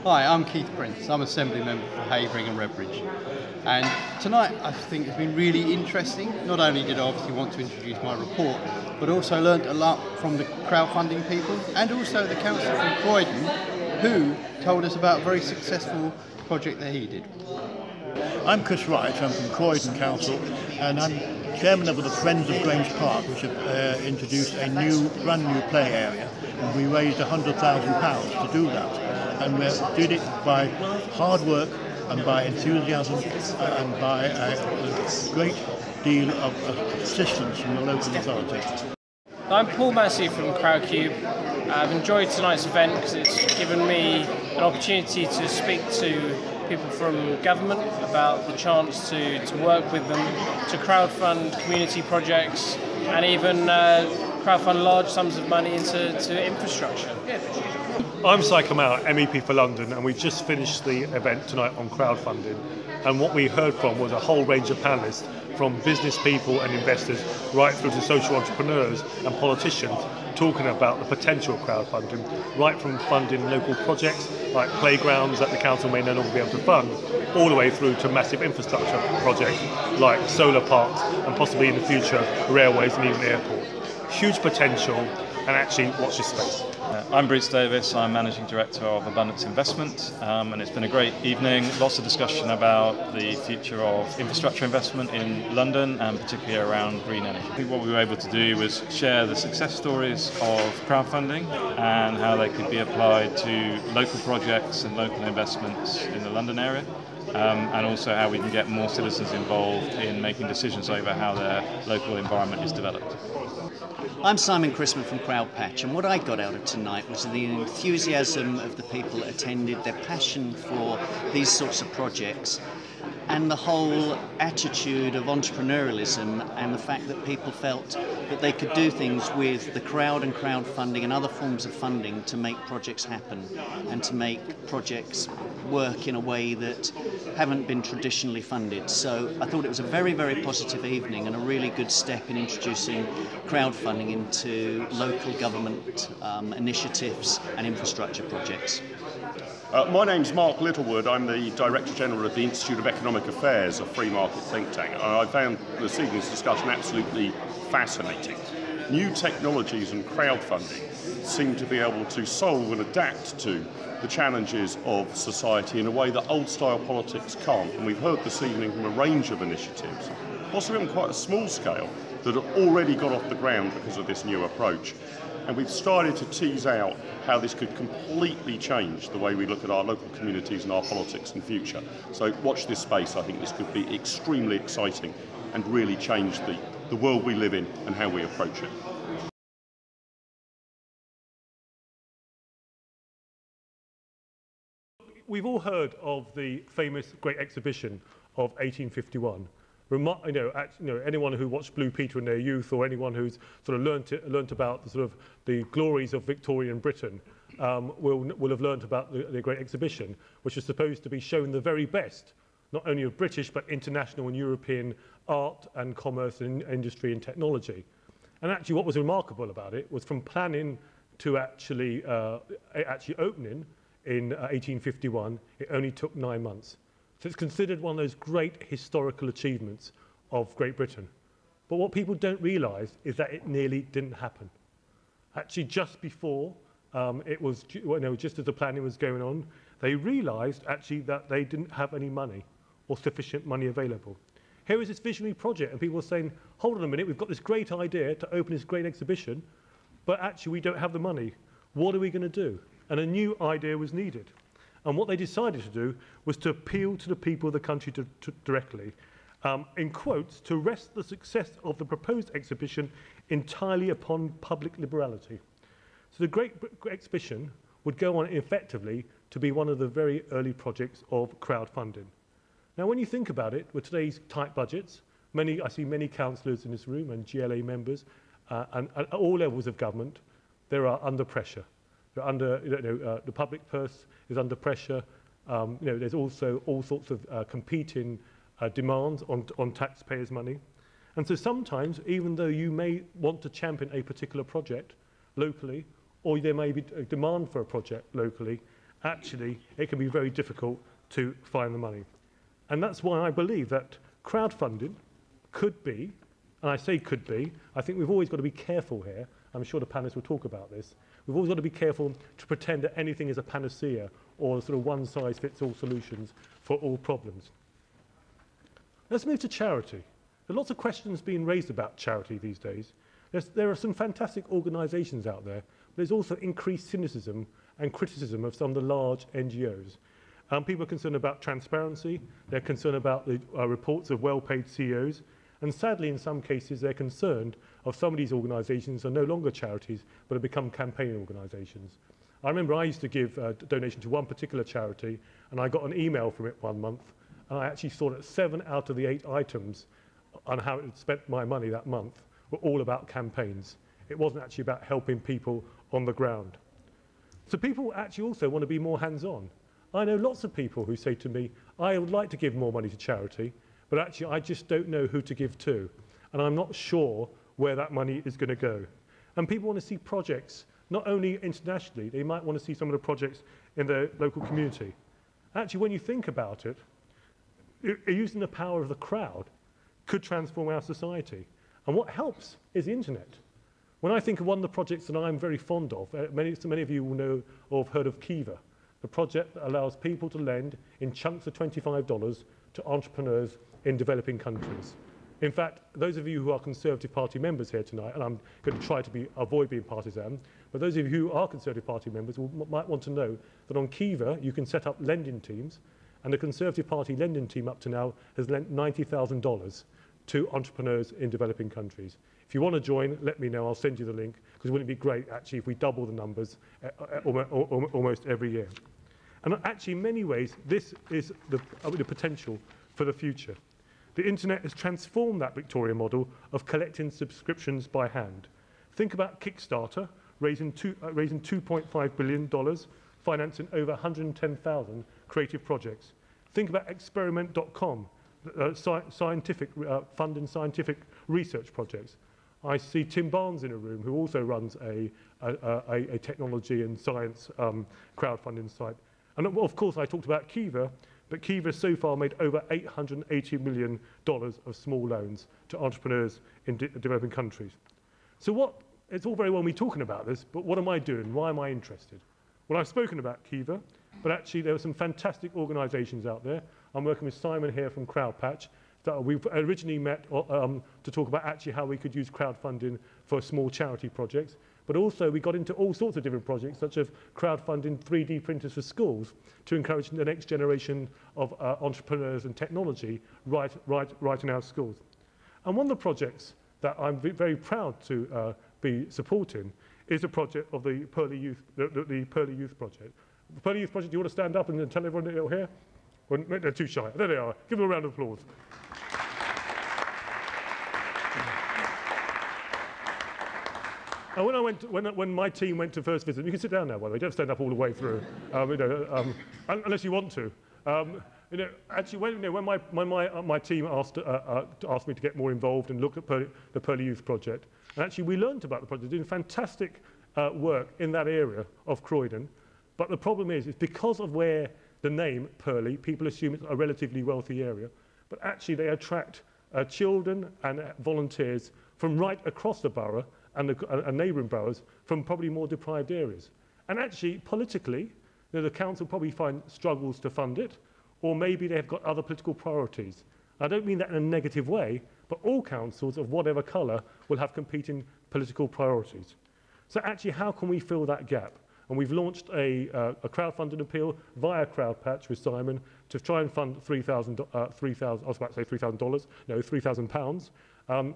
Hi, I'm Keith Prince. I'm Assembly Member for Havering and Redbridge. And tonight I think has been really interesting. Not only did I obviously want to introduce my report, but also learnt a lot from the crowdfunding people and also the councillor from Croydon, who told us about a very successful project that he did. I'm Chris Wright, I'm from Croydon Council, and I'm chairman of the Friends of Grange Park, which have introduced a brand new play area, and we raised £100,000 to do that. And we did it by hard work and by enthusiasm and by a great deal of assistance from the local authority. I'm Paul Masey from Crowdcube. I've enjoyed tonight's event because it's given me an opportunity to speak to people from government about the chance to work with them, to crowdfund community projects and even crowdfund large sums of money into infrastructure. I'm Syed Kamall, MEP for London, and we've just finished the event tonight on crowdfunding. And what we heard from was a whole range of panellists, from business people and investors right through to social entrepreneurs and politicians, talking about the potential of crowdfunding, right from funding local projects like playgrounds that the council may no longer be able to fund, all the way through to massive infrastructure projects like solar parks and possibly in the future railways and even airports. Huge potential, and actually watch this space. I'm Davies, I'm Managing Director of Abundance Investment, and it's been a great evening. Lots of discussion about the future of infrastructure investment in London and particularly around green energy. I think what we were able to do was share the success stories of crowdfunding and how they could be applied to local projects and local investments in the London area, and also how we can get more citizens involved in making decisions over how their local environment is developed. I'm Simon Chrisman from Crowdpatch, and what I got out of tonight was the enthusiasm of the people that attended, their passion for these sorts of projects, and the whole attitude of entrepreneurialism and the fact that people felt that they could do things with the crowd and crowdfunding and other forms of funding to make projects happen and to make projects work in a way that haven't been traditionally funded. So I thought it was a very, very positive evening and a really good step in introducing crowdfunding into local government initiatives and infrastructure projects. My name's Mark Littlewood. I'm the Director General of the Institute of Economic Affairs, a free market think tank. I found this evening's discussion absolutely fascinating. New technologies and crowdfunding seem to be able to solve and adapt to the challenges of society in a way that old-style politics can't. And we've heard this evening from a range of initiatives, possibly on quite a small scale, that have already got off the ground because of this new approach. And we've started to tease out how this could completely change the way we look at our local communities and our politics in future. So watch this space. I think this could be extremely exciting and really change the world we live in and how we approach it. We've all heard of the famous Great Exhibition of 1851. Anyone who watched Blue Peter in their youth, or anyone who's sort of learnt about the glories of Victorian Britain, will have learnt about the Great Exhibition, which is supposed to be showing the very best, not only of British but international and European art and commerce and industry and technology. And actually, what was remarkable about it was from planning to actually opening in 1851, it only took 9 months. So it's considered one of those great historical achievements of Great Britain. But what people don't realise is that it nearly didn't happen. Actually, just before, just as the planning was going on, they realised actually that they didn't have any money or sufficient money available. Here is this visionary project, and people were saying, hold on a minute, we've got this great idea to open this great exhibition, but actually we don't have the money. What are we going to do? And a new idea was needed. And what they decided to do was to appeal to the people of the country directly, in quotes, to rest the success of the proposed exhibition entirely upon public liberality. So the Great Exhibition would go on effectively to be one of the very early projects of crowdfunding. Now, when you think about it, with today's tight budgets, I see many councillors in this room and GLA members, and at all levels of government, they are under pressure. They're under, the public purse is under pressure. There's also all sorts of competing demands on taxpayers' money. And so sometimes, even though you may want to champion a particular project locally, or there may be a demand for a project locally, actually it can be very difficult to find the money. And that's why I believe that crowdfunding could be, and I say could be, I think we've always got to be careful here. I'm sure the panelists will talk about this. We've always got to be careful to pretend that anything is a panacea or sort of one-size-fits-all solutions for all problems. Let's move to charity. There are lots of questions being raised about charity these days. There are some fantastic organisations out there, but there's also increased cynicism and criticism of some of the large NGOs. People are concerned about transparency, they're concerned about the reports of well-paid CEOs, and sadly in some cases they're concerned of some of these organisations are no longer charities but have become campaign organisations. I remember I used to give a donation to one particular charity and I got an email from it one month and I actually saw that 7 out of the 8 items on how it had spent my money that month were all about campaigns. It wasn't actually about helping people on the ground. So people actually also want to be more hands-on. I know lots of people who say to me, I would like to give more money to charity, but actually I just don't know who to give to. And I'm not sure where that money is going to go. And people want to see projects, not only internationally, they might want to see some of the projects in their local community. Actually, when you think about it, using the power of the crowd could transform our society. And what helps is the internet. When I think of one of the projects that I'm very fond of, many of you will know or have heard of Cllr, the project that allows people to lend in chunks of $25 to entrepreneurs in developing countries. In fact, those of you who are Conservative Party members here tonight, and I'm going to try to avoid being partisan, but those of you who are Conservative Party members might want to know that on Cllr you can set up lending teams, and the Conservative Party lending team up to now has lent $90,000 to entrepreneurs in developing countries. If you want to join, let me know, I'll send you the link, because wouldn't it be great actually if we double the numbers almost every year. And actually in many ways this is the potential for the future. The internet has transformed that Victorian model of collecting subscriptions by hand. Think about Kickstarter, raising $2.5 billion, financing over 110,000 creative projects. Think about experiment.com, funding scientific research projects. I see Tim Barnes in a room who also runs a technology and science crowdfunding site. And of course I talked about Cllr, but Cllr has so far made over $880 million of small loans to entrepreneurs in developing countries. So it's all very well me talking about this, but what am I doing? Why am I interested? Well, I've spoken about Cllr, but actually there are some fantastic organisations out there. I'm working with Simon here from Crowdpatch. That we've originally met to talk about actually how we could use crowdfunding for small charity projects. But also we got into all sorts of different projects, such as crowdfunding 3D printers for schools to encourage the next generation of entrepreneurs and technology right in our schools. And one of the projects that I'm very proud to be supporting is a project of the Pearly Youth, the Pearly Youth Project. The Pearly Youth Project, do you want to stand up and tell everyone that you're here? Well, they're too shy. There they are. Give them a round of applause. And when my team went to first visit, you can sit down now, by the way, don't stand up all the way through, unless you want to. Actually, when my team asked me to get more involved and look at the Pearly Youth Project, and actually we learned about the project, doing fantastic work in that area of Croydon. But the problem is because of where the name Pearly, people assume it's a relatively wealthy area, but actually they attract children and volunteers from right across the borough and neighbouring boroughs from probably more deprived areas. And actually, politically, the council probably struggles to fund it, or maybe they've got other political priorities. I don't mean that in a negative way, but all councils of whatever colour will have competing political priorities. So actually, how can we fill that gap? And we've launched a crowdfunding appeal via Crowdpatch with Simon to try and fund £3,000, I was about to say $3,000, no, £3,000.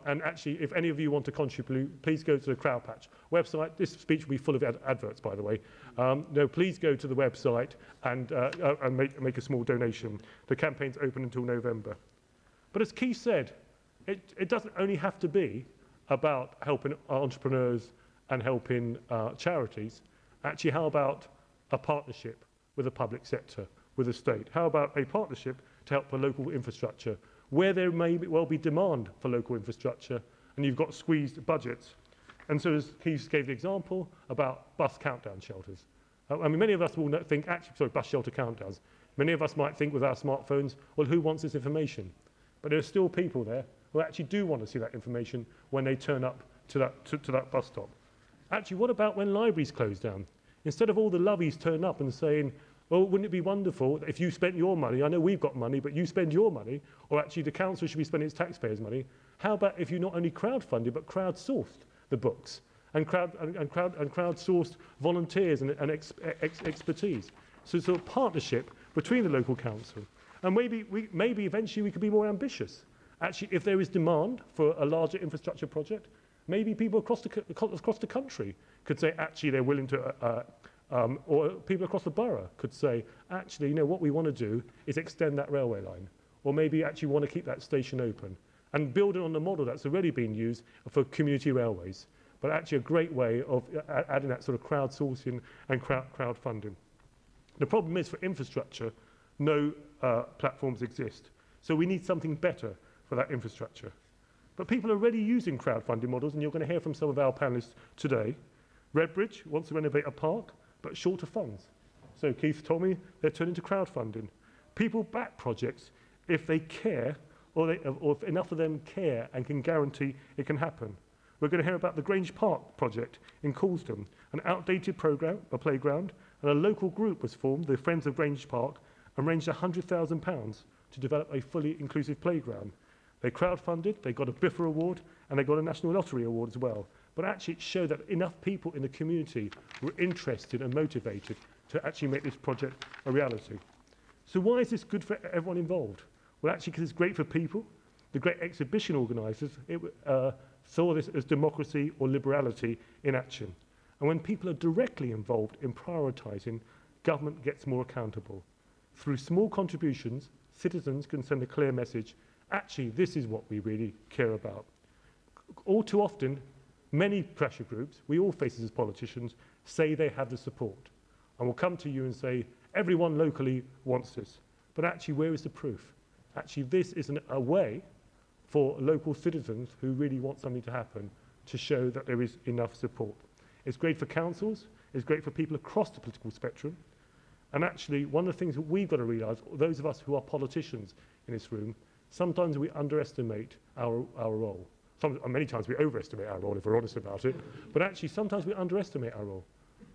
And actually, if any of you want to contribute, please go to the Crowdpatch website. This speech will be full of adverts, by the way. No, please go to the website and make a small donation. The campaign's open until November. But as Keith said, it doesn't only have to be about helping entrepreneurs and helping charities. Actually, how about a partnership with the public sector, with the state? How about a partnership to help for local infrastructure, where there may well be demand for local infrastructure and you've got squeezed budgets? And so as Keith gave the example about bus countdown shelters. I mean, many of us will think, actually, sorry, bus shelter countdowns. Many of us might think with our smartphones, well, who wants this information? But there are still people there who actually do want to see that information when they turn up to that bus stop. Actually, what about when libraries close down? Instead of all the lovies turn up and saying, well, wouldn't it be wonderful if you spent your money, I know we've got money, but you spend your money, or actually the council should be spending its taxpayers' money. How about if you not only crowdfunded, but crowdsourced the books and crowdsourced volunteers and expertise? So it's a partnership between the local council. And maybe eventually we could be more ambitious. Actually, if there is demand for a larger infrastructure project, maybe people across the country could say, actually, they're willing to, or people across the borough could say, actually, you know, what we want to do is extend that railway line, or maybe actually want to keep that station open, and building on the model that's already been used for community railways, but actually a great way of adding that sort of crowdsourcing and crowdfunding. The problem is for infrastructure, no platforms exist. So we need something better for that infrastructure. But people are already using crowdfunding models, and you're going to hear from some of our panelists today. Redbridge wants to renovate a park, but shorter funds. So Keith told me they're turning to crowdfunding. People back projects if they care, or if enough of them care and can guarantee it can happen. We're going to hear about the Grange Park project in Coulsdon, an outdated playground, and a local group was formed, the Friends of Grange Park, and arranged £100,000 to develop a fully inclusive playground. They crowdfunded, they got a BIFA award, and they got a National Lottery award as well. But actually it showed that enough people in the community were interested and motivated to actually make this project a reality. So why is this good for everyone involved? Well, actually, because it's great for people. The great exhibition organisers saw this as democracy or liberality in action. And when people are directly involved in prioritising, government gets more accountable. Through small contributions, citizens can send a clear message, actually, this is what we really care about. All too often, many pressure groups, we all face this as politicians, say they have the support. And will come to you and say, everyone locally wants this. But actually, where is the proof? Actually, this is a way for local citizens who really want something to happen to show that there is enough support. It's great for councils, it's great for people across the political spectrum. And actually, one of the things that we've got to realise, those of us who are politicians in this room, sometimes we underestimate our role. Many times we overestimate our role, if we're honest about it. But actually, sometimes we underestimate our role.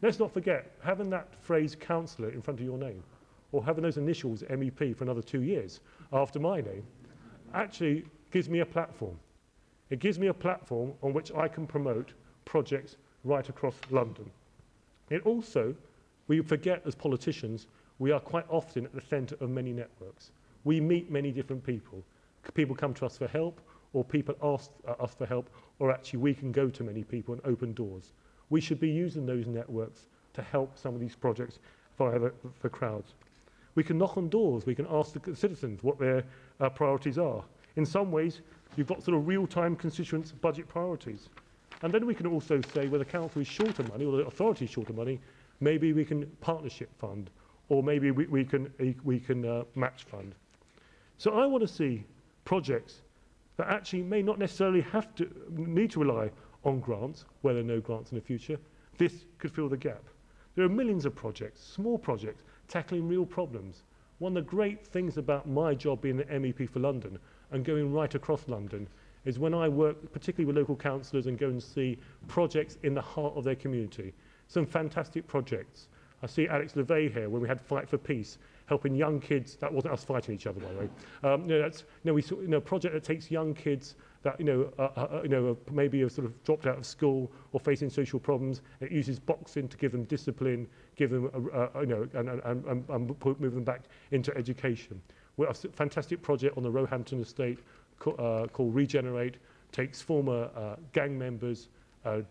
Let's not forget, having that phrase councillor in front of your name, or having those initials MEP for another 2 years after my name, actually gives me a platform. It gives me a platform on which I can promote projects right across London. It also, we forget as politicians, we are quite often at the centre of many networks. We meet many different people. People come to us for help, or people ask us for help, or actually we can go to many people and open doors. We should be using those networks to help some of these projects via the crowds. We can knock on doors, we can ask the citizens what their priorities are. In some ways, you've got sort of real-time constituents' budget priorities. And then we can also say where the council is short of money, or the authority is short of money, maybe we can partnership fund, or maybe we can match fund. So I want to see projects that actually may not necessarily need to rely on grants, where there are no grants in the future. This could fill the gap. There are millions of projects, small projects, tackling real problems. One of the great things about my job being the MEP for London and going right across London is when I work particularly with local councillors and go and see projects in the heart of their community. Some fantastic projects. I see Alex LeVay here when we had Fight for Peace, helping young kids. That wasn't us fighting each other, by the way. We saw a project that takes young kids that maybe have sort of dropped out of school or facing social problems. It uses boxing to give them discipline, give them and move them back into education. We have a fantastic project on the Roehampton estate called Regenerate, takes former gang members,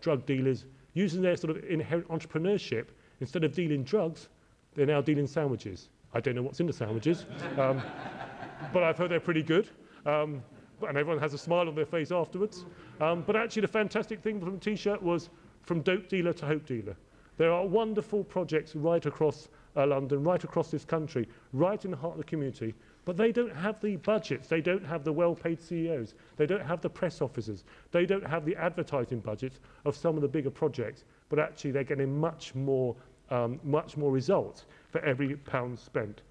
drug dealers, using their sort of inherent entrepreneurship. Instead of dealing drugs, they're now dealing sandwiches. I don't know what's in the sandwiches, but I've heard they're pretty good. And everyone has a smile on their face afterwards. But actually the fantastic thing from the T-shirt was from dope dealer to hope dealer. There are wonderful projects right across London, right across this country, right in the heart of the community, but they don't have the budgets, they don't have the well-paid CEOs, they don't have the press officers, they don't have the advertising budgets of some of the bigger projects, but actually they're getting much more much more results for every pound spent.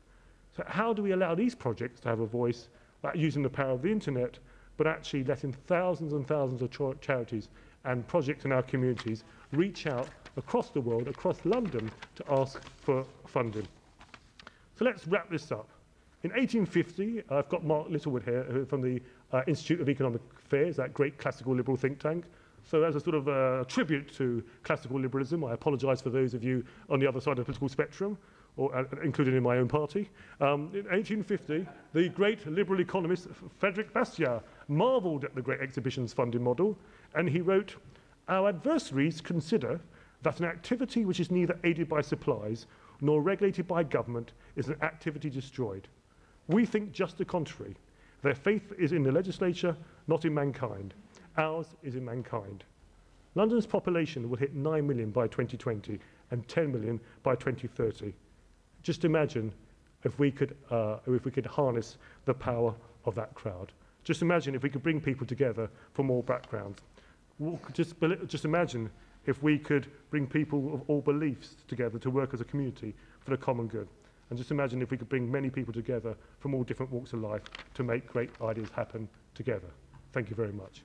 So how do we allow these projects to have a voice using the power of the internet, but actually letting thousands and thousands of charities and projects in our communities reach out across the world, across London, to ask for funding? So let's wrap this up. In 1850, I've got Mark Littlewood here from the Institute of Economic Affairs, that great classical liberal think tank. So as a sort of tribute to classical liberalism, I apologise for those of you on the other side of the political spectrum, or including in my own party. In 1850, the great liberal economist Frederick Bastiat marvelled at the Great Exhibition's funding model, and he wrote, "Our adversaries consider that an activity which is neither aided by supplies nor regulated by government is an activity destroyed. We think just the contrary. Their faith is in the legislature, not in mankind. Ours is in mankind." London's population will hit 9 million by 2020 and 10 million by 2030. Just imagine if we could harness the power of that crowd. Just imagine if we could bring people together from all backgrounds. Just imagine if we could bring people of all beliefs together to work as a community for the common good. And just imagine if we could bring many people together from all different walks of life to make great ideas happen together. Thank you very much.